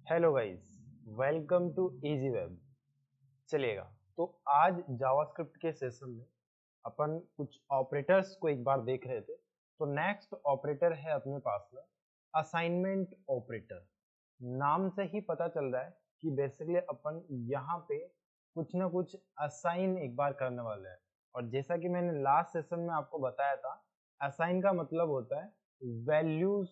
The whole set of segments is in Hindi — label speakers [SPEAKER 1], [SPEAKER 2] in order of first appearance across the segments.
[SPEAKER 1] Hello guys, welcome to easy web. चलिएगा, तो आज जावास्क्रिप्ट के सेशन में अपन कुछ ऑपरेटर्स को एक बार देख रहे थे। तो नेक्स्ट ऑपरेटर है अपने पास में असाइनमेंट ऑपरेटर। नाम से ही पता चल रहा है कि बेसिकली अपन यहाँ पे कुछ ना कुछ असाइन एक बार करने वाले हैं। और जैसा कि मैंने लास्ट सेशन में आपको बताया था, असाइन का मतलब होता है वैल्यू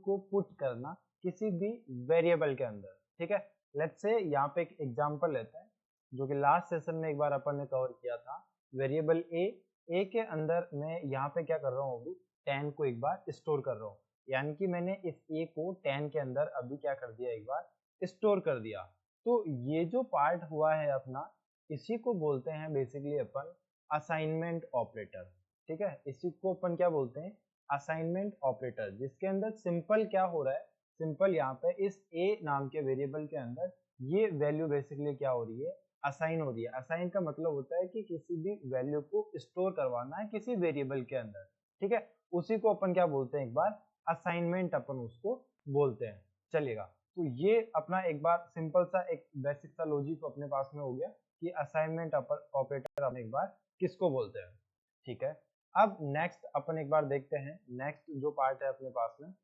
[SPEAKER 1] को पुट करना किसी भी वेरिएबल के अंदर। ठीक है, लेट्स से यहाँ पे एक एग्जांपल लेते हैं जो कि लास्ट सेशन में एक बार अपन ने कवर किया था। वेरिएबल ए के अंदर मैं यहाँ पे क्या कर रहा हूँ, अभी 10 को एक बार स्टोर कर रहा हूँ। यानी कि मैंने इस ए को 10 के अंदर अभी क्या कर दिया, एक बार स्टोर कर दिया। तो ये जो पार्ट हुआ है अपना, इसी को बोलते हैं बेसिकली अपन असाइनमेंट ऑपरेटर। ठीक है, इसी को अपन क्या बोलते हैं, असाइनमेंट ऑपरेटर, जिसके अंदर सिंपल क्या हो रहा है, सिंपल यहाँ पे इस a नाम के वेरिएबल के अंदर ये वैल्यू बेसिकली क्या हो रही है, असाइन हो रही है। असाइन का मतलब होता है कि किसी भी वैल्यू को स्टोर करवाना है किसी वेरिएबल के अंदर। ठीक है, उसी को अपन क्या बोलते हैं, एक बार असाइनमेंट अपन उसको बोलते हैं। चलिएगा, तो ये अपना एक बार सिंपल सा एक बेसिक सा लॉजिक अपने पास में हो गया कि असाइनमेंट ऑपरेटर अपन एक बार किसको बोलते हैं। ठीक है, अब नेक्स्ट अपन एक बार देखते हैं, नेक्स्ट जो पार्ट है अपने पास में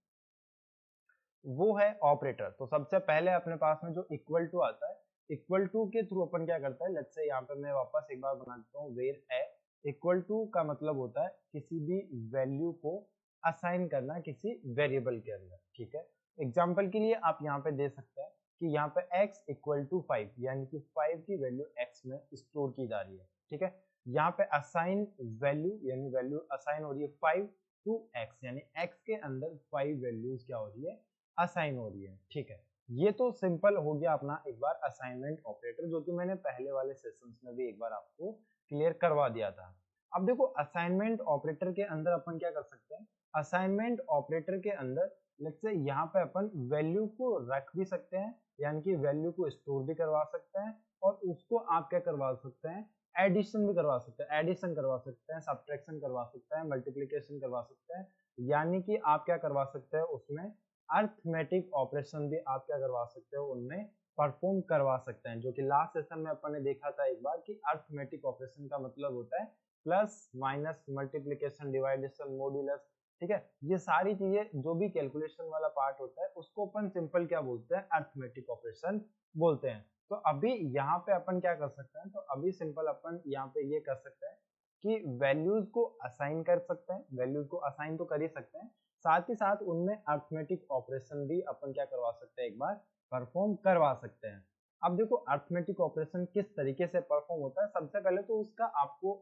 [SPEAKER 1] वो है ऑपरेटर। तो सबसे पहले अपने पास में जो इक्वल टू आता है, इक्वल टू के थ्रू अपन क्या करता है, लेट्स से यहाँ पे मैं वापस एक बार बना देता हूँ, वेयर है इक्वल टू का मतलब होता है किसी भी वैल्यू को असाइन करना किसी वेरिएबल के अंदर। ठीक है, एग्जाम्पल के लिए आप यहाँ पे दे सकते हैं कि यहाँ पे x इक्वल टू 5, यानी कि 5 की वैल्यू x में स्टोर की जा रही है। ठीक है, यहाँ पे असाइन वैल्यू यानी वैल्यू असाइन हो रही है 5 टू x, यानी x के अंदर 5 वैल्यूज क्या हो रही है, असाइन हो रही है। ठीक है, ये तो सिंपल हो गया अपना एक बार असाइनमेंट ऑपरेटर, जो कि मैंने पहले वाले सेशंस में भी एक बार आपको क्लियर करवा दिया था। अब देखो, असाइनमेंट ऑपरेटर के अंदर अपन क्या कर सकते हैं, असाइनमेंट ऑपरेटर के अंदर लेट्स से यहाँ पे अपन वैल्यू को रख भी सकते हैं, यानी कि वैल्यू को स्टोर भी करवा सकते हैं, और उसको आप क्या करवा सकते हैं, एडिशन भी करवा सकते हैं। एडिशन करवा सकते हैं, सब्ट्रैक्शन करवा सकते हैं, मल्टीप्लिकेशन करवा सकते हैं, यानी कि आप क्या करवा सकते हैं उसमें अर्थमेटिक ऑपरेशन भी आप क्या करवा सकते हो, उनमें परफॉर्म करवा सकते हैं। जो कि लास्ट सेशन में अपन ने देखा था एक बार कि अर्थमेटिक ऑपरेशन का मतलब होता है प्लस माइनस मल्टीप्लिकेशन डिवाइडेशन मॉड्यूलस। ठीक है, ये सारी चीजें जो भी कैलकुलेशन वाला पार्ट होता है उसको अपन सिंपल क्या बोलते हैं, अर्थमेटिक ऑपरेशन बोलते हैं। तो अभी यहाँ पे अपन क्या कर सकते हैं, तो अभी सिंपल अपन यहाँ पे ये कर सकते हैं कि वैल्यूज को असाइन कर सकते हैं, वैल्यूज को असाइन तो कर ही सकते हैं, साथ ही साथ उनमें अर्थमेटिक ऑपरेशन भी अपन क्या करवा सकते हैं, एक बार परफॉर्म करवा सकते हैं। अब देखो, अर्थमेटिक ऑपरेशन किस तरीके से परफॉर्म होता है, सबसे पहले तो उसका आपको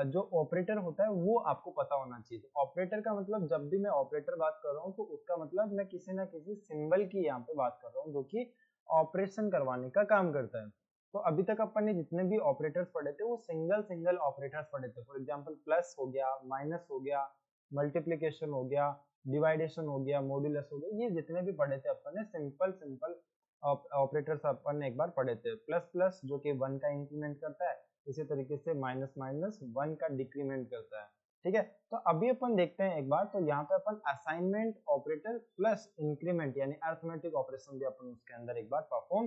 [SPEAKER 1] जो ऑपरेटर होता है वो आपको पता होना चाहिए। तो ऑपरेटर का मतलब, जब भी मैं ऑपरेटर बात कर रहा हूँ तो उसका मतलब मैं किसी ना किसी सिंबल की यहाँ पे बात कर रहा हूँ जो कि ऑपरेशन करवाने का काम करता है। तो अभी तक अपन ने जितने भी ऑपरेटर्स पढ़े थे वो सिंगल सिंगल ऑपरेटर्स पढ़े थे। फॉर एग्जांपल प्लस हो गया, माइनस हो गया, मल्टीप्लिकेशन हो गया, डिवाइडेशन हो गया, मॉड्यूलस हो गया, ये जितने भी पढ़े थे अपन ने सिंपल सिंपल ऑपरेटर्स अपन ने एक बार पढ़े थे। प्लस प्लस जो कि 1 का इंक्रीमेंट करता है, इसी तरीके से माइनस माइनस 1 का डिक्रीमेंट करता है। ठीक है, तो अभी अपन देखते हैं एक बार, तो यहाँ पे अपन असाइनमेंट ऑपरेटर प्लस इंक्रीमेंट यानी अर्थमेटिक ऑपरेशन भी अपन उसके अंदर एक बार परफॉर्म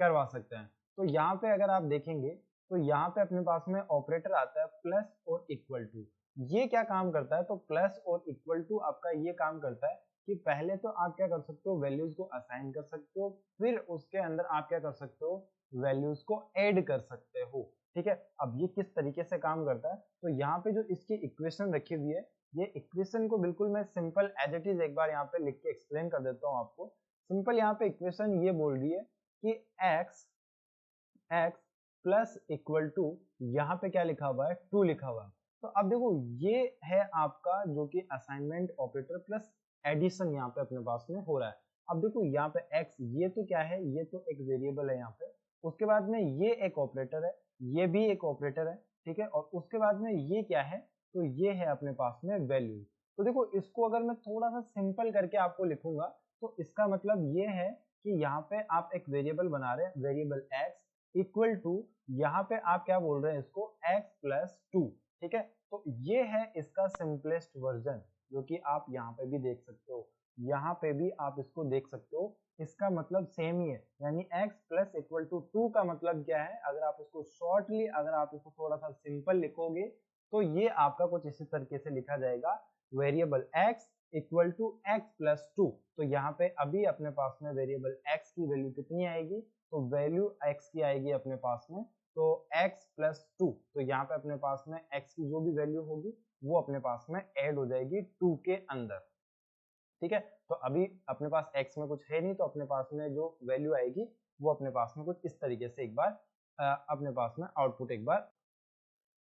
[SPEAKER 1] करवा सकते हैं। तो यहाँ पे अगर आप देखेंगे तो यहाँ पे अपने पास में ऑपरेटर आता है प्लस और इक्वल टू। ये क्या काम करता है, तो प्लस और इक्वल टू आपका ये काम करता है कि पहले तो आप क्या कर सकते हो, वैल्यूज को असाइन कर सकते हो, फिर उसके अंदर आप क्या कर सकते हो, वैल्यूज को ऐड कर सकते हो। ठीक है, अब ये किस तरीके से काम करता है, तो यहाँ पे जो इसकी इक्वेशन रखी हुई है, ये इक्वेशन को बिल्कुल मैं सिंपल एज इट इज एक बार यहाँ पे लिख के एक्सप्लेन कर देता हूँ आपको। सिंपल यहाँ पे इक्वेशन ये बोल रही है कि x प्लस इक्वल टू, यहाँ पे क्या लिखा हुआ है, 2 लिखा हुआ है। तो अब देखो, ये है आपका जो कि असाइनमेंट ऑपरेटर प्लस एडिशन यहाँ पे अपने पास में हो रहा है। अब देखो यहाँ पे x, ये तो क्या है, ये तो एक वेरिएबल है यहाँ पे, उसके बाद में ये एक ऑपरेटर है, ये भी एक ऑपरेटर है। ठीक है, और उसके बाद में ये क्या है, तो ये है अपने पास में वैल्यू। तो देखो, इसको अगर मैं थोड़ा सा सिंपल करके आपको लिखूंगा तो इसका मतलब ये है कि यहाँ पे आप एक वेरिएबल बना रहे हैं, वेरिएबल x इक्वल टू, यहाँ पे आप क्या बोल रहे हैं इसको, x प्लस 2। ठीक है, तो ये है इसका सिंपलेस्ट वर्जन जो कि आप यहाँ पे भी देख सकते हो। यहाँ पे भी आप इसको देख सकते हो, इसका मतलब सेम ही है, यानी x प्लस इक्वल टू 2 का मतलब क्या है, अगर आप इसको शॉर्टली, अगर आप इसको थोड़ा सा सिंपल लिखोगे तो ये आपका कुछ इसी तरीके से लिखा जाएगा, variable x equal to x plus 2। तो यहाँ पे अभी अपने पास में वेरिएबल x की वैल्यू कितनी आएगी, तो वैल्यू x की आएगी अपने पास में तो x प्लस 2। तो यहाँ पे अपने पास में x की जो भी वैल्यू होगी वो अपने पास में ऐड हो जाएगी 2 के अंदर, ठीक है। तो अभी अपने पास x में कुछ है नहीं, तो अपने पास में जो वैल्यू आएगी वो अपने पास में कुछ इस तरीके से एक बार अपने पास में आउटपुट एक बार,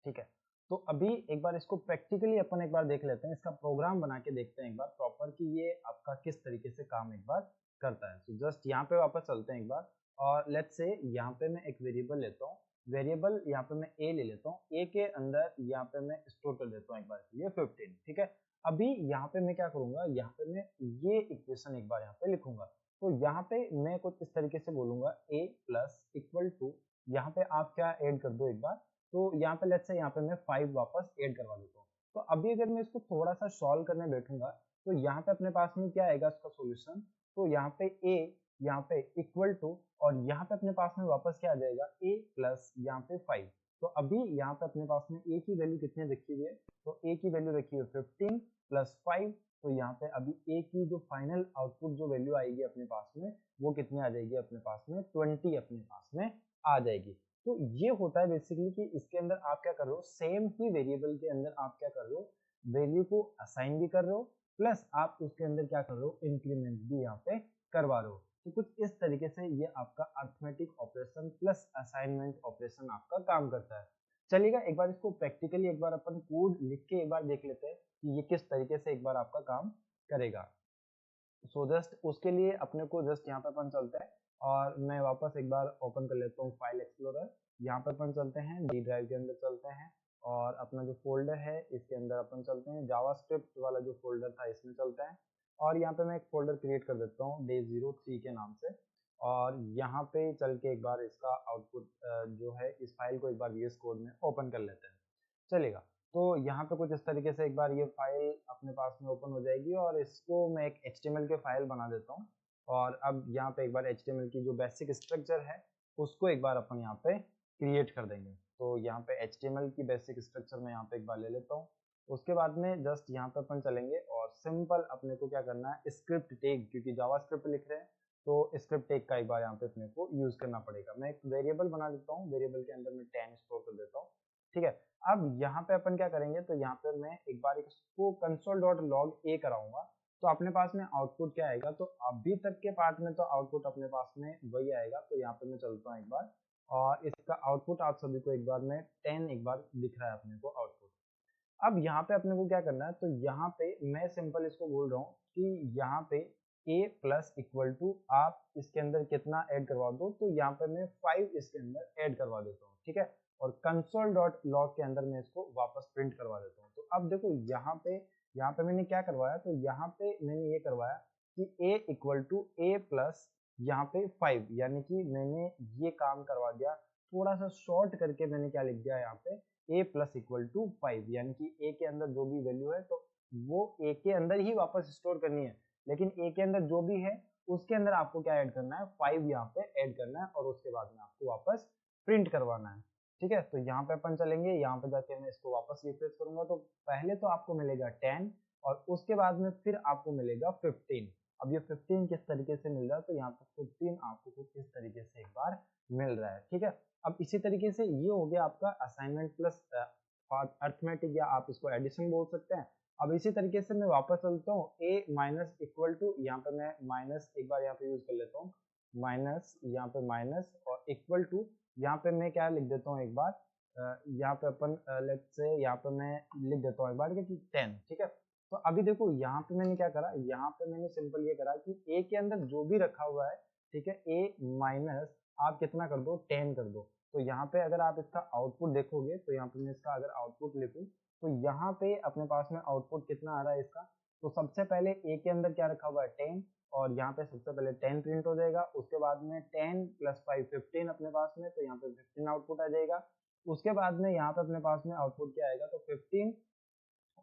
[SPEAKER 1] ठीक है। तो अभी एक बार इसको प्रैक्टिकली अपन एक बार देख लेते हैं, इसका प्रोग्राम बना के देखते हैं एक बार प्रॉपर कि ये आपका किस तरीके से काम एक बार करता है। तो जस्ट यहाँ पे वापस चलते हैं एक बार, और लेट्स से यहाँ पे मैं एक वेरिएबल लेता हूँ, वेरिएबल यहाँ पे मैं a ले लेता हूँ, a के अंदर यहाँ पे मैं स्टोर कर देता हूँ एक बार के लिए 15, ठीक है। अभी यहाँ पे मैं क्या करूंगा, यहाँ पे मैं ये इक्वेशन एक बार यहाँ पे लिखूंगा। तो यहाँ पे मैं कुछ इस तरीके से बोलूंगा a प्लस इक्वल टू, यहाँ पे आप क्या ऐड कर दो एक बार, तो यहाँ पे लेट्स से यहाँ पे मैं 5 वापस ऐड करवा देता हूँ। तो अभी अगर मैं इसको थोड़ा सा सॉल्व करने बैठूंगा तो यहाँ पे अपने पास में क्या आएगा इसका सॉल्यूशन, तो यहाँ पे a यहाँ पे इक्वल टू, और यहाँ पे अपने पास में वापस क्या आ जाएगा a प्लस यहाँ पे 5। तो अभी यहाँ पे अपने पास में a की वैल्यू कितनी रखी हुई है, तो a की वैल्यू रखी हुई है 15 प्लस 5। तो यहाँ पे अभी a की जो फाइनल आउटपुट जो वैल्यू आएगी अपने पास में वो कितनी आ जाएगी अपने पास में 20 अपने पास में आ जाएगी। तो ये होता है बेसिकली कि इसके अंदर आप क्या कर रहे हो, सेम ही वेरिएबल के अंदर आप क्या कर रहे हो, वैल्यू को असाइन भी कर रहे हो, प्लस आप उसके अंदर क्या कर रहे हो, इंक्रीमेंट भी यहाँ पे करवा रहे हो। तो कुछ इस तरीके से ये आपका arithmetic operation plus assignment operation आपका काम करता है। चलिएगा एक बार इसको प्रैक्टिकली एक बार अपन कोड लिख के एक बार देख लेते हैं कि ये किस तरीके से एक बार आपका काम करेगा। सो जस्ट उसके लिए अपने को जस्ट यहाँ पे अपन चलते हैं, और मैं वापस एक बार ओपन कर लेता हूँ फाइल एक्सप्लोरर। यहाँ पे अपन चलते हैं डी ड्राइव के अंदर चलते हैं, और अपना जो फोल्डर है इसके अंदर अपन चलते हैं, जावास्क्रिप्ट वाला जो फोल्डर था इसमें चलते हैं, और यहाँ पे मैं एक फोल्डर क्रिएट कर देता हूँ day03 के नाम से। और यहाँ पे चल के एक बार इसका आउटपुट जो है इस फाइल को एक बार VS कोड में ओपन कर लेते हैं, चलेगा। तो यहाँ पे कुछ इस तरीके से एक बार ये फाइल अपने पास में ओपन हो जाएगी, और इसको मैं एक HTML के फाइल बना देता हूँ। और अब यहाँ पे एक बार HTML की जो बेसिक स्ट्रक्चर है उसको एक बार अपन यहाँ पे क्रिएट कर देंगे। तो यहाँ पे HTML की बेसिक स्ट्रक्चर मैं यहाँ पे एक बार ले लेता हूँ। उसके बाद में जस्ट यहाँ पे अपन चलेंगे, और सिंपल अपने को क्या करना है, स्क्रिप्ट टैग, क्योंकि जावास्क्रिप्ट लिख रहे हैं तो स्क्रिप्ट टैग का एक बार यहाँ पे अपने को यूज करना पड़ेगा। मैं एक वेरिएबल बना देता हूँ, वेरिएबल के अंदर मैं 10 स्टोर कर देता हूँ, ठीक है। अब यहाँ पे अपन क्या करेंगे, तो यहाँ पे मैं एक बार इसको console.log कराऊंगा, तो अपने पास में आउटपुट क्या आएगा, तो अभी तक के पार्ट में तो आउटपुट अपने पास में वही आएगा। तो यहाँ पे मैं चलता हूँ एक बार, और इसका आउटपुट आप सभी को एक बार में 10 एक बार दिख रहा है अपने को आउटपुट। अब यहाँ पे अपने को क्या करना है, तो यहाँ पे मैं सिंपल इसको बोल रहा हूँ कि यहाँ पे a प्लस इक्वल टू आप इसके अंदर कितना ऐड करवा दो, तो यहाँ पे मैं 5 इसके अंदर ऐड करवा देता हूँ, ठीक है। और console.log के अंदर मैं इसको वापस प्रिंट करवा देता हूँ। तो अब देखो यहाँ पे मैंने क्या करवाया, तो यहाँ पे मैंने ये करवाया कि a equal to a plus यहाँ पे 5, यानी कि मैंने ये काम करवा दिया, थोड़ा सा शॉर्ट करके मैंने क्या लिख दिया यहाँ पे a प्लस इक्वल टू 5, यानी कि a के अंदर जो भी वैल्यू है तो वो a के अंदर ही वापस स्टोर करनी है, लेकिन a के अंदर जो भी है उसके अंदर आपको क्या ऐड करना है, 5 यहाँ पे ऐड करना है, और उसके बाद में आपको वापस प्रिंट करवाना है, ठीक है। तो यहाँ पे अपन चलेंगे, यहाँ पे जाके मैं इसको वापस रिफ्रेश करूंगा, तो पहले तो आपको मिलेगा 10, और उसके बाद में फिर आपको मिलेगा 15। अब ये 15 किस तरीके से मिल रहा है, तो यहाँ पे 15 आपको कुछ इस तरीके से एक बार मिल रहा है, ठीक है। अब इसी तरीके से ये हो गया आपका असाइनमेंट प्लस अर्थमेटिक, या आप इसको एडिशन बोल सकते हैं। अब इसी तरीके से मैं वापस चलता हूँ, a माइनस इक्वल टू, यहाँ पे मैं माइनस एक बार यहाँ पे यूज कर लेता हूँ, माइनस यहाँ पे माइनस, और इक्वल टू यहाँ पे मैं क्या लिख देता हूँ एक बार, यहाँ पे अपन लेट्स से यहाँ पे मैं लिख देता हूँ एक बार कि 10, ठीक है। तो अभी देखो यहाँ पे मैंने क्या करा, यहाँ पे मैंने सिंपल ये करा कि a के अंदर जो भी रखा हुआ है, ठीक है, a माइनस आप कितना कर दो, 10 कर दो। तो यहाँ पे अगर आप इसका आउटपुट देखोगे, तो यहाँ पे मैं इसका अगर आउटपुट लिखूं, तो यहाँ पे अपने पास में आउटपुट कितना आ रहा है इसका, तो सबसे पहले a के अंदर क्या रखा हुआ है 10, और यहाँ पे सबसे पहले 10 प्रिंट हो जाएगा, उसके बाद में 10 प्लस 5 15 अपने पास में, तो यहाँ पे 15 आउटपुट आ जाएगा। उसके बाद में यहाँ पे अपने पास में आउटपुट क्या आएगा, तो 15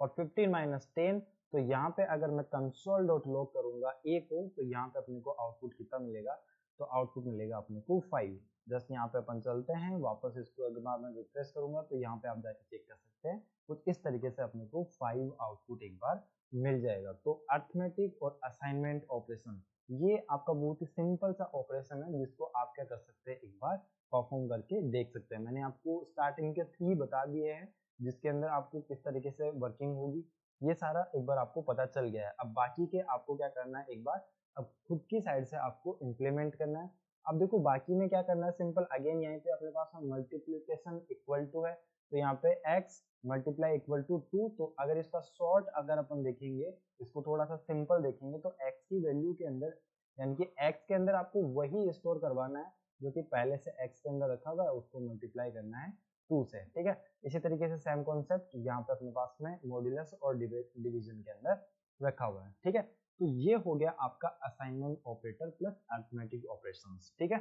[SPEAKER 1] और 15 माइनस 10, तो यहाँ पे अगर मैं कंसोल डॉट लॉग करूंगा ए को, तो यहाँ पे अपने को आउटपुट कितना मिलेगा, तो आउटपुट मिलेगा अपने को 5। जस्ट यहाँ पे अपन चलते हैं वापस, इसको अगर मैं रिफ्रेश करूंगा तो यहाँ पे आप जाके चेक कर सकते हैं, कुछ इस तरीके से अपने को 5 आउटपुट एक बार मिल जाएगा। तो अर्थमेटिक और असाइनमेंट ऑपरेशन ये आपका बहुत ही सिंपल सा ऑपरेशन है, जिसको आप क्या कर सकते हैं, एक बार परफॉर्म करके देख सकते हैं। मैंने आपको स्टार्टिंग के 3 बता दिए हैं, जिसके अंदर आपको किस तरीके से वर्किंग होगी ये सारा एक बार आपको पता चल गया है। अब बाकी के आपको क्या करना है, एक बार अब खुद की साइड से आपको इम्प्लीमेंट करना है। अब देखो बाकी में क्या करना है, सिंपल अगेन यहाँ पे अपने पास मल्टीप्लिकेशन इक्वल टू है, तो यहाँ पे x मल्टीप्लाई इक्वल टू 2। तो अगर इसका शॉर्ट अगर अपन देखेंगे, इसको थोड़ा सा सिंपल देखेंगे, तो x की वैल्यू के अंदर यानी कि x के अंदर आपको वही स्टोर करवाना है जो कि पहले से x के अंदर रखा हुआ है, उसको मल्टीप्लाई करना है 2 से, ठीक है। इसी तरीके से सेम कॉन्सेप्ट यहाँ पे अपने पास में मॉड्यूलस और डिवीजन के अंदर रखा हुआ है, ठीक है। तो ये हो गया आपका assignment operator plus arithmetic operations, ठीक है,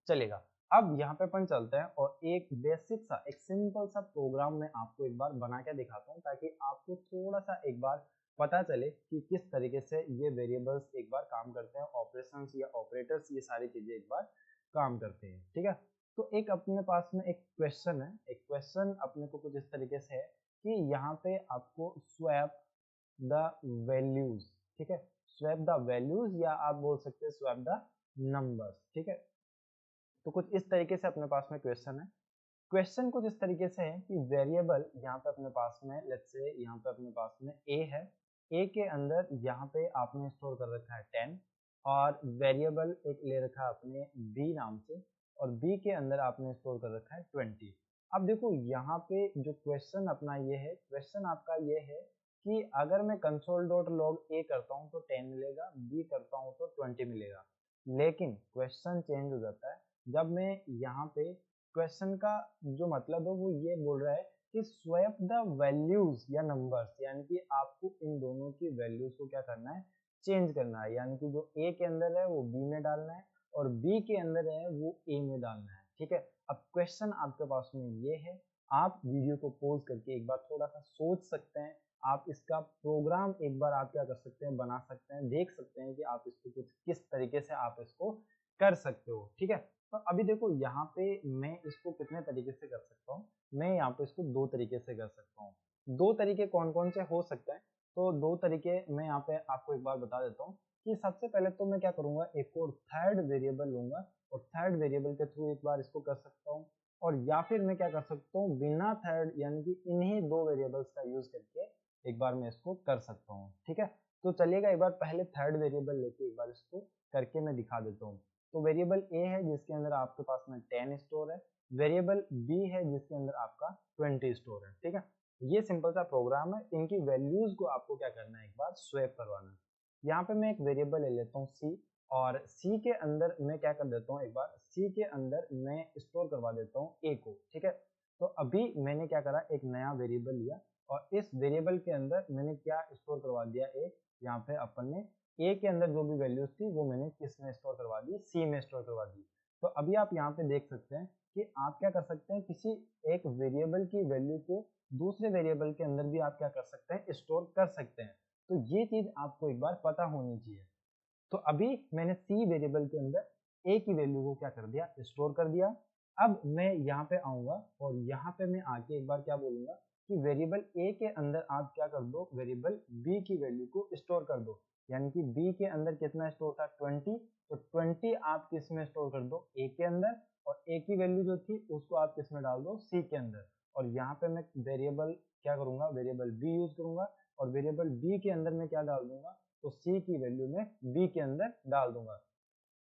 [SPEAKER 1] चलेगा। अब यहाँ पे अपन चलते हैं और एक बेसिक सा एक सिंपल सा प्रोग्राम में आपको एक बार बना के दिखाता हूँ, ताकि आपको थोड़ा सा एक बार पता चले कि किस तरीके से ये वेरिएबल्स एक बार काम करते हैं, ऑपरेशंस या ऑपरेटर्स ये सारी चीजें एक बार काम करते हैं, ठीक है। तो एक अपने पास में एक क्वेश्चन है, एक क्वेश्चन अपने को कुछ इस तरीके से है कि यहाँ पे आपको स्वैप द वैल्यूज, ठीक है, स्वैप द वैल्यूज या आप बोल सकते हैं स्वैप द नंबर्स, ठीक है। तो कुछ इस तरीके से अपने पास में क्वेश्चन है। क्वेश्चन कुछ इस तरीके से है कि वेरिएबल यहाँ पे अपने पास में लेट्स से यहाँ पे अपने पास में a है, a के अंदर यहाँ पे आपने स्टोर कर रखा है 10 और वेरिएबल एक ले रखा है आपने b नाम से, और b के अंदर आपने स्टोर कर रखा है 20। अब देखो यहाँ पे जो क्वेश्चन अपना ये है, क्वेश्चन आपका ये है कि अगर मैं कंसोल डॉट लॉग a करता हूँ तो 10 मिलेगा, b करता हूँ तो 20 मिलेगा। लेकिन क्वेश्चन चेंज हो जाता है जब मैं यहाँ पे क्वेश्चन का जो मतलब है वो ये बोल रहा है कि स्वैप द वैल्यूज या नंबर्स, यानी कि आपको इन दोनों की वैल्यूज को क्या करना है, चेंज करना है। यानी कि जो a के अंदर है वो b में डालना है और b के अंदर है वो a में डालना है, ठीक है। अब क्वेश्चन आपके पास में ये है, आप वीडियो को पॉज करके एक बार थोड़ा सा सोच सकते हैं, आप इसका प्रोग्राम एक बार आप क्या कर सकते हैं, बना सकते हैं, देख सकते हैं कि आप इसको कुछ किस तरीके से आप इसको कर सकते हो, ठीक है। तो अभी देखो यहाँ पे मैं इसको कितने तरीके से कर सकता हूँ, मैं यहाँ पे इसको 2 तरीके से कर सकता हूँ। 2 तरीके कौन कौन से हो सकते हैं, तो 2 तरीके मैं यहाँ पे आपको एक बार बता देता हूँ कि सबसे पहले तो मैं क्या करूँगा, एक और थर्ड वेरिएबल लूंगा और थर्ड वेरिएबल के थ्रू एक बार इसको कर सकता हूँ, और या फिर मैं क्या कर सकता हूँ बिना थर्ड यानी कि इन्हीं 2 वेरिएबल्स का यूज करके एक बार मैं इसको कर सकता हूँ, ठीक है। तो चलिएगा एक बार पहले थर्ड वेरिएबल लेके एक बार इसको करके मैं दिखा देता हूँ। तो वेरिएबल ए है जिसके अंदर आपके पास में 10 स्टोर है, वेरिएबल बी है जिसके अंदर आपका 20 स्टोर है, ठीक है। ये सिंपल सा प्रोग्राम है, इनकी वैल्यूज को आपको क्या करना है, एक बार स्वैप करवाना है। यहाँ पे मैं एक वेरिएबल ले लेता हूँ सी, और सी के अंदर मैं क्या कर देता हूँ, एक बार सी के अंदर मैं स्टोर करवा देता हूँ ए को, ठीक है। तो अभी मैंने क्या करा, एक नया वेरिएबल लिया और इस वेरिएबल के अंदर मैंने क्या स्टोर करवा दिया, एक यहाँ पे अपन ने ए के अंदर जो भी वैल्यूज थी वो मैंने किस में स्टोर करवा दी, सी में स्टोर करवा दी। तो अभी आप यहाँ पे देख सकते हैं कि आप क्या कर सकते हैं, किसी एक वेरिएबल की वैल्यू को दूसरे वेरिएबल के अंदर भी आप क्या कर सकते हैं, स्टोर कर सकते हैं। तो ये चीज आपको एक बार पता होनी चाहिए। तो अभी मैंने सी वेरिएबल के अंदर ए की वैल्यू को क्या कर दिया, स्टोर कर दिया। अब मैं यहाँ पे आऊंगा और यहाँ पे मैं आके एक बार क्या बोलूंगा कि वेरिएबल ए के अंदर आप क्या कर दो, वेरिएबल बी की वैल्यू को स्टोर कर दो। यानी कि बी के अंदर कितना स्टोर था, 20, तो 20 आप किस में स्टोर कर दो, ए के अंदर, और ए की वैल्यू जो थी उसको आप किस में डाल दो, सी के अंदर। और यहाँ पे मैं वेरिएबल क्या करूंगा, वेरिएबल बी यूज करूंगा और वेरिएबल बी के अंदर मैं क्या डाल दूंगा, तो सी की वैल्यू में बी के अंदर डाल दूंगा।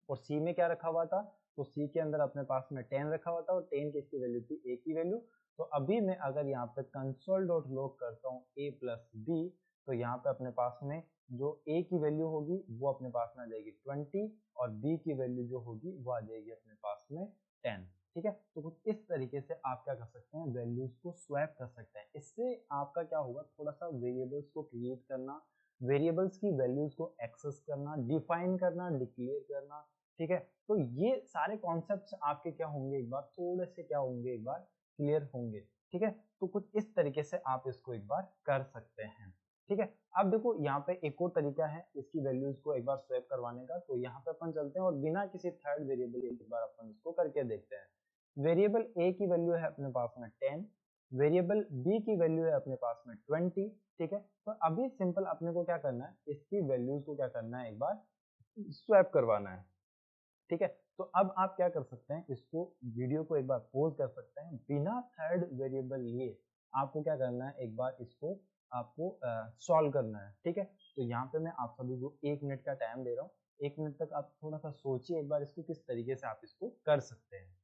[SPEAKER 1] और सी में क्या रखा हुआ था, तो सी के अंदर अपने पास में 10 रखा हुआ था और 10 किसकी वैल्यू थी, ए की वैल्यू। तो अभी मैं अगर यहाँ पे कंसोल डॉट लॉग करता हूँ ए प्लस बी, तो यहाँ पे अपने पास में जो ए की वैल्यू होगी वो अपने पास में आ जाएगी 20 और बी की वैल्यू जो होगी वो आ जाएगी अपने पास में 10, ठीक है। तो कुछ इस तरीके से आप क्या कर सकते हैं, वैल्यूज को स्वैप कर सकते हैं। इससे आपका क्या होगा, थोड़ा सा वेरिएबल्स को क्रिएट करना, वेरिएबल्स की वैल्यूज को एक्सेस करना, डिफाइन करना, डिक्लेयर करना, ठीक है। तो ये सारे कॉन्सेप्ट्स आपके क्या होंगे, एक बार थोड़े से क्या होंगे, एक बार क्लियर होंगे, ठीक है। तो कुछ इस तरीके से आप इसको एक बार कर सकते हैं, ठीक है। अब देखो यहाँ पे एक और तरीका है इसकी वैल्यूज को एक बार स्वैप करवाने का। तो यहाँ पे अपन चलते हैं और बिना किसी थर्ड वेरिएबल एक बार अपन इसको करके देखते हैं। वेरिएबल ए की वैल्यू है अपने पास में 10, वेरिएबल बी की वैल्यू है अपने पास में 20। ठीक है, तो अभी सिंपल अपने को क्या करना है, इसकी वैल्यूज को क्या करना है, एक बार स्वैप करवाना है। ठीक है, तो अब आप क्या कर सकते हैं, इसको वीडियो को एक बार पॉज कर सकते हैं, बिना थर्ड वेरिएबल लिए आपको क्या करना है, एक बार इसको आपको सॉल्व करना है। ठीक है, तो यहाँ पे मैं आप सभी को 1 मिनट का टाइम दे रहा हूँ। 1 मिनट तक आप थोड़ा सा सोचिए एक बार इसको किस तरीके से आप इसको कर सकते हैं।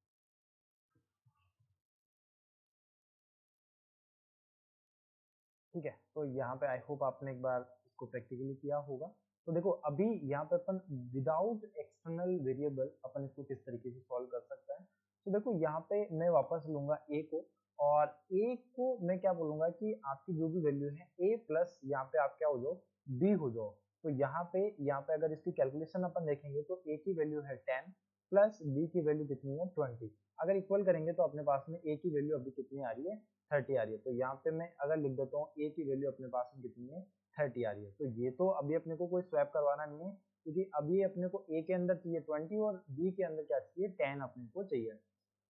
[SPEAKER 1] ठीक है, तो यहाँ पे आई होप आपने एक बार इसको प्रैक्टिकली किया होगा। तो देखो अभी यहाँ पे अपन विदाउट एक्सटर्नल वेरिएबल अपन इसको किस तरीके से सॉल्व कर सकते हैं। तो देखो यहाँ पे मैं वापस लूंगा ए को, और ए को मैं क्या बोलूंगा कि आपकी जो भी वैल्यू है ए प्लस यहाँ पे आप क्या हो जाओ, बी हो जाओ। तो यहाँ पे अगर इसकी कैलकुलेशन अपन देखेंगे तो ए की वैल्यू है 10 प्लस बी की वैल्यू कितनी है 20। अगर इक्वल करेंगे तो अपने पास में ए की वैल्यू अभी कितनी आ रही है, 30 आ रही है। तो यहाँ पे मैं अगर लिख देता हूँ ए की वैल्यू अपने पास में कितनी है, 30 आ रही है। तो ये तो अभी अपने को कोई स्वैप करवाना नहीं है, क्योंकि अभी अपने को ए के अंदर चाहिए 20 और बी के अंदर क्या चाहिए, 10 अपने को चाहिए।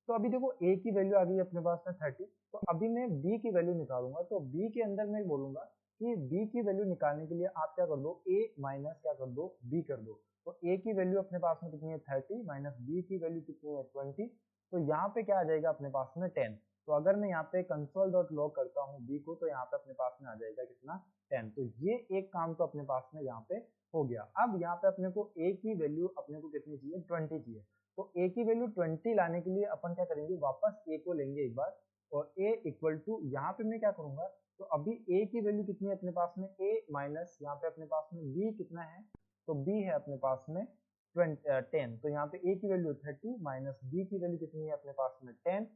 [SPEAKER 1] तो अभी देखो ए की वैल्यू आ गई अपने पास में 30, तो अभी मैं बी की वैल्यू निकालूंगा। तो बी के अंदर मैं बोलूंगा कि बी की वैल्यू निकालने के लिए आप क्या कर दो, ए माइनस क्या कर दो, बी कर दो। तो ए की वैल्यू अपने पास में कितनी है 30 माइनस बी की वैल्यू कितनी है 20। तो यहाँ पे क्या आ जाएगा अपने पास में 10। तो अगर मैं यहाँ पे कंसोल डॉट लॉग करता हूँ बी को, तो यहाँ पे अपने पास में आ जाएगा कितना, 10। तो ये एक काम तो अपने पास में यहाँ पे हो गया। अब यहाँ पे अपने को ए की वैल्यू अपने को कितनी चाहिए, 20 चाहिए। तो ए की वैल्यू 20 लाने के लिए अपन क्या करेंगे, वापस ए को लेंगे एक बार, और ए इक्वल टू यहाँ पे मैं क्या करूंगा, तो अभी ए की वैल्यू कितनी है अपने पास में, ए माइनस यहाँ पे अपने पास में बी कितना है, तो बी है अपने पास में 10। तो यहाँ पे ए की वैल्यू 30 माइनस बी की वैल्यू कितनी है अपने पास में 10।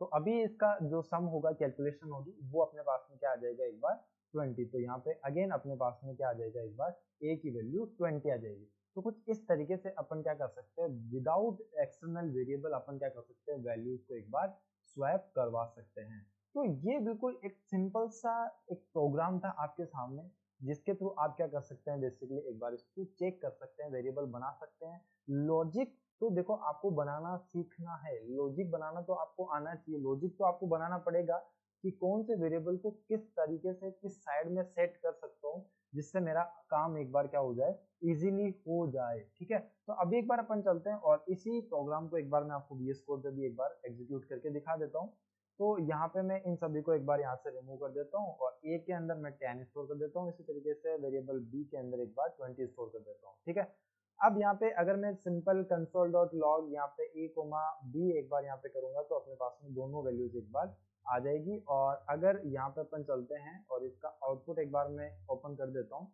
[SPEAKER 1] तो अभी इसका जो सम होगा, कैलकुलेशन होगी, वो अपने पास में क्या आ जाएगा एक बार 20। तो यहाँ पे अगेन अपने पास में क्या आ जाएगा, एक बार a की वैल्यू 20 आ जाएगी। तो कुछ इस तरीके से अपन क्या कर सकते हैं, विदाउट एक्सटर्नल वेरिएबल अपन क्या कर सकते हैं, वैल्यूज को एक बार स्वैप करवा सकते हैं। तो ये बिल्कुल एक सिंपल सा एक प्रोग्राम था आपके सामने, जिसके थ्रू आप क्या कर सकते हैं, बेसिकली एक बार इसको चेक कर सकते हैं, वेरिएबल बना सकते हैं। लॉजिक तो देखो आपको बनाना सीखना है, लॉजिक बनाना तो आपको आना चाहिए, लॉजिक तो आपको बनाना पड़ेगा कि कौन से वेरिएबल को किस तरीके से किस साइड में सेट कर सकता हूँ, जिससे मेरा काम एक बार क्या हो जाए, इजीली हो जाए। ठीक है, तो अभी एक बार अपन चलते हैं और इसी प्रोग्राम को एक बार मैं आपको VS कोड पे भी एक बार एग्जीक्यूट करके दिखा देता हूँ। तो यहाँ पे मैं इन सभी को एक बार यहाँ से रिमूव कर देता हूँ, और ए के अंदर मैं 10 स्टोर कर देता हूँ, इसी तरीके से वेरिएबल बी के अंदर एक बार 20 स्टोर कर देता हूँ। ठीक है, अब यहाँ पे अगर मैं सिंपल कंसोल डॉट लॉग यहाँ पे ए कोमा बी एक बार यहाँ पे करूंगा, तो अपने पास में दोनों वैल्यूज एक बार आ जाएगी। और अगर यहाँ पे अपन चलते हैं और इसका आउटपुट एक बार मैं ओपन कर देता हूँ,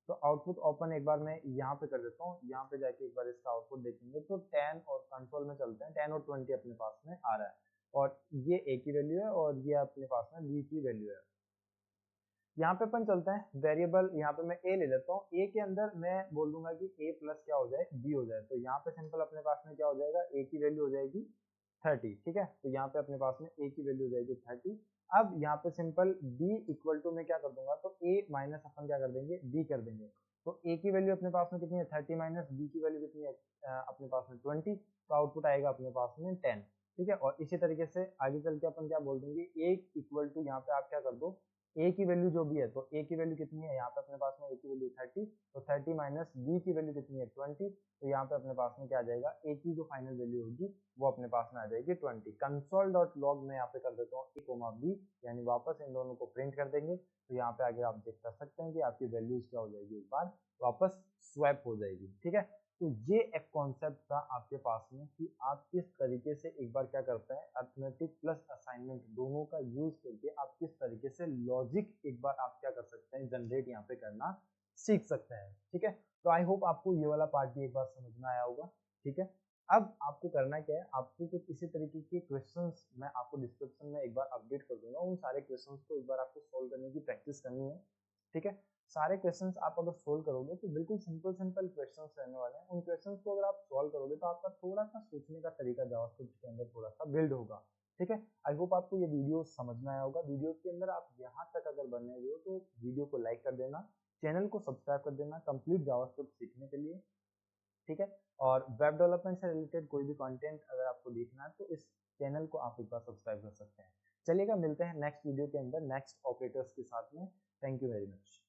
[SPEAKER 1] तो आउटपुट ओपन एक बार मैं यहाँ पे कर देता हूँ, यहाँ पे जाके एक बार इसका आउटपुट देखेंगे तो 10 और कंसोल में चलते हैं, 10 और 20 अपने पास में आ रहा है, और ये ए की वैल्यू है और ये अपने पास में बी की वैल्यू है। यहाँ पे अपन चलते हैं वेरिएबल, यहाँ पे मैं ए ले लेता हूँ, ए के अंदर मैं बोल दूंगा कि ए प्लस क्या हो जाए, बी हो जाए। तो यहाँ पे सिंपल अपने पास में क्या हो जाएगा, ए की वैल्यू हो जाएगी 30। ठीक है, तो यहाँ पे अपने पास में ए की वैल्यू हो जाएगी 30। अब यहाँ पे सिंपल बी इक्वल टू में क्या कर दूंगा, तो ए माइनस अपन क्या कर देंगे, बी कर देंगे। तो ए की वैल्यू अपने पास में कितनी है 30 माइनस बी की वैल्यू कितनी है अपने पास में 20। तो आउटपुट आएगा अपने पास में 10। ठीक है, और इसी तरीके से आगे चल के अपन क्या बोल देंगे, ए इक्वल टू यहाँ पे आप क्या कर दो, ए की वैल्यू जो भी है, तो ए की वैल्यू कितनी है यहाँ पे अपने पास में, ए की वैल्यू 30, तो 30 माइनस बी की वैल्यू कितनी है 20। तो यहाँ पे अपने पास में क्या आ जाएगा, ए की जो फाइनल वैल्यू होगी वो अपने पास में आ जाएगी 20। कंसोल डॉट लॉग में यहाँ पे कर देता हूँ ए कोमा बी, यानी वापस इन दोनों को प्रिंट कर देंगे। तो यहाँ पे आगे आप देख कर सकते हैं कि आपकी वैल्यूज क्या हो जाएगी, एक बार वापस स्वैप हो जाएगी। ठीक है, तो ये एक कॉन्सेप्ट था आपके पास में कि आप किस तरीके से एक बार क्या करते हैं, अर्थमेटिक प्लस असाइनमेंट दोनों का यूज करके आप किस तरीके से लॉजिक एक बार आप क्या कर सकते हैं, जनरेट यहाँ पे करना सीख सकते हैं। ठीक है, तो आई होप आपको ये वाला पार्ट भी एक बार समझ में आया होगा। ठीक है, अब आपको करना क्या है, आपको कुछ इसी तरीके के क्वेश्चंस मैं आपको डिस्क्रिप्शन में एक बार अपडेट कर दूंगा, उन सारे क्वेश्चंस को एक बार आपको सोल्व करने की प्रैक्टिस करनी है। ठीक है, सारे क्वेश्चंस आप अगर सोल्व करोगे तो बिल्कुल सिंपल सिंपल क्वेश्चंस रहने वाले हैं। उन क्वेश्चंस को अगर आप सोल्व करोगे तो आपका थोड़ा सा सोचने का तरीका जावास्क्रिप्ट के अंदर थोड़ा सा बिल्ड होगा। ठीक है, आई होप आपको ये वीडियो समझ में आया होगा। वीडियो के अंदर आप यहाँ तक अगर अगर बने हुए हो तो वीडियो को लाइक कर देना, चैनल को सब्सक्राइब कर देना कंप्लीट जावास्क्रिप्ट सीखने के लिए, ठीक है। और वेब डेवलपमेंट से रिलेटेड कोई भी कंटेंट अगर आपको देखना है तो इस चैनल को आप एक बार सब्सक्राइब कर सकते हैं। चलिएगा, मिलते हैं नेक्स्ट वीडियो के अंदर नेक्स्ट ऑपरेटर्स के साथ में। Thank you very much.